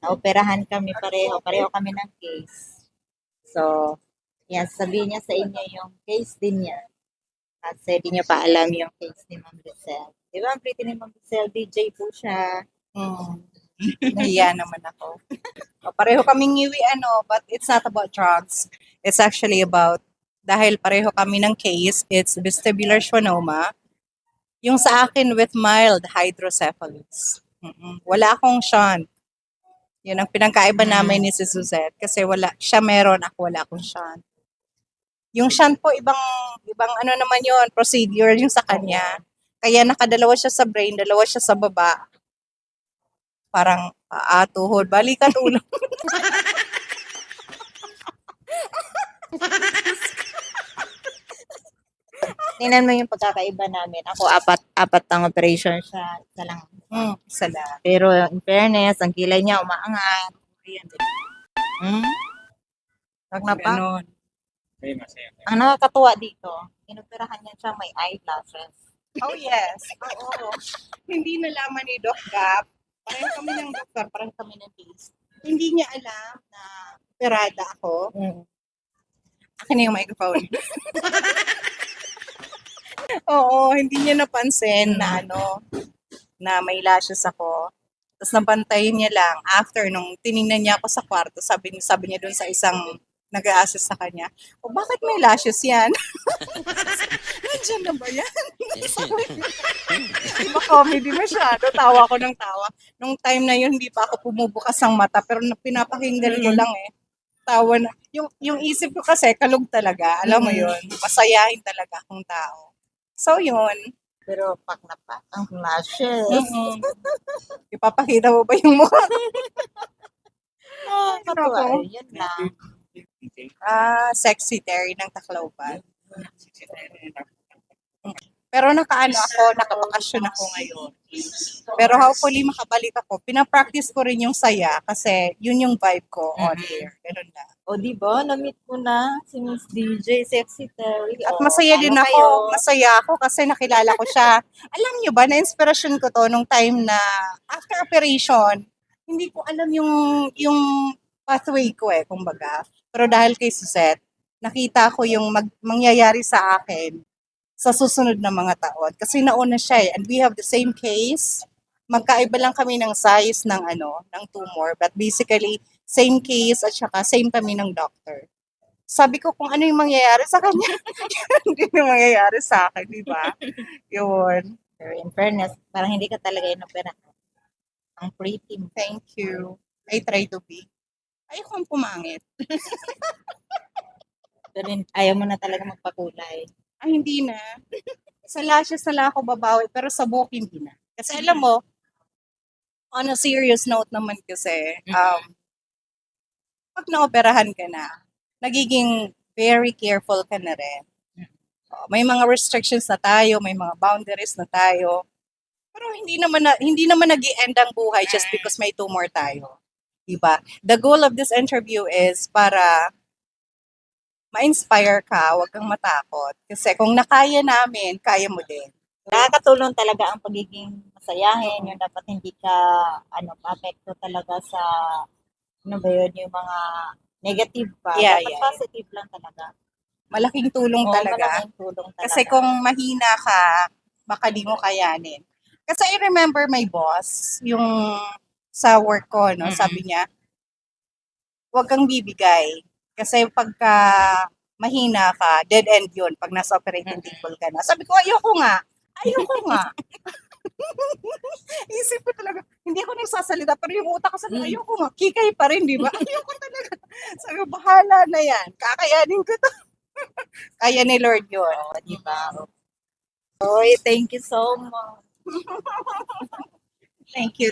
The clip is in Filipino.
Naoperahan kami pareho. Pareho kami ng case. So, yan, sabihin niya sa inyo yung case din niya. Kasi di niya pa alam yung case ni Ma'am Giselle. Di ba, ang pretty ni Ma'am Giselle, DJ po siya. Nahiya naman ako. Pareho kaming ngiwi, but it's not about drugs. It's actually about, dahil pareho kami ng case, it's vestibular schwannoma. Yung sa akin with mild hydrocephalus. Wala akong shunt. Yun ang pinagkaiba namin ni si Suzette kasi siya meron, ako wala akong shunt. Yung shunt po, ibang ano naman yun, procedure yung sa kanya. Kaya nakadalawa siya sa brain, dalawa siya sa baba. Parang tuhod, balikat ulo. Tingnan mo yung pagkakaiba namin. Ako, apat ang operation siya. Isa lang. Isa lang. Pero in fairness, ang kilay niya umaangat. Ayan. Wag na pa. Ganon. Ang nakakatuwa dito, inoperahan niya siya may eyelashes. Oh yes. Oo. Hindi nalaman ni Doc Gap. Pareho kami ng doktor, pareho kami ng case. Hindi niya alam na operada ako. Akin na yung microphone. Oo, hindi niya napansin na na may lashes ako. Tapos nabantayin niya lang after nung tiningnan niya ako sa kwarto, sabi niya doon sa isang nag-a-assist sa kanya, bakit may lashes yan? Nandiyan na ba yan? Diba comedy masyado? Tawa ko ng tawa. Nung time na yun, hindi pa ako pumubukas ang mata, pero pinapakinggan ko lang tawa na. Yung isip ko kasi, kalug talaga. Alam mo yun, masayahin talaga akong tao. So yun. Pero pak na pak ang lashes. Ipapakita mo ba yung mukha? Nakakatuwa. Yun lang. Sexy Terry ng Tacloban. Pero nakabakasyon ako ngayon. Pero hopefully makabalik ako. Pinapractice ko rin yung saya kasi yun yung vibe ko on air. Ganun na. O di ba, na-meet ko na si Miss DJ, Sexy Terry. At masaya din ako. Kayo? Masaya ako kasi nakilala ko siya. Alam niyo ba, na-inspiration ko to nung time na after operation, hindi ko alam yung pathway ko kumbaga. Pero dahil kay Suzette, nakita ko yung mangyayari sa akin sa susunod na mga taon. Kasi nauna siya and we have the same case. Magkaiba lang kami ng size ng ng tumor, but basically same case at saka same kami ng doctor. Sabi ko kung ano yung mangyayari sa kanya, hindi yung mangyayari sa akin, di ba? Yun. Pero in fairness, parang hindi ka talaga inoperahan. Ang pretty mo. Thank you. I try to be. Ayoko pumangit. Pero ayaw mo na talaga magpakulay. Ay, hindi na. Sa lashes na lang ako babawi, pero sa buhok hindi na. Kasi alam mo, on a serious note naman kasi, pag naoperahan ka na, nagiging very careful ka na rin. May mga restrictions na tayo, may mga boundaries na tayo. Pero hindi naman nag-i-end ang buhay just because may tumor tayo. Diba? The goal of this interview is para ma-inspire ka, huwag kang matakot. Kasi kung nakaya namin, kaya mo din. Nakakatulong talaga ang pagiging masayahin, yung dapat hindi ka, apekto talaga sa, yung mga negative pa. Yeah, Dapat positive lang talaga. Malaking tulong talaga. Malaking tulong talaga. Kasi kung mahina ka, baka di mo kayanin. Kasi I remember my boss, yung sa work ko, sabi niya, huwag kang bibigay. Kasi pagka mahina ka, dead end yun pag nasa operating table ka na. Sabi ko, ayoko nga. Isip ko talaga, hindi ako nagsasalita, pero yung utak ko sabi, ayoko nga. Kikay pa rin, di ba? Ayoko talaga. Sabi ko, bahala na yan. Kakayanin ko to. Kaya ni Lord yun. Di ba? Oy, thank you so much. Thank you.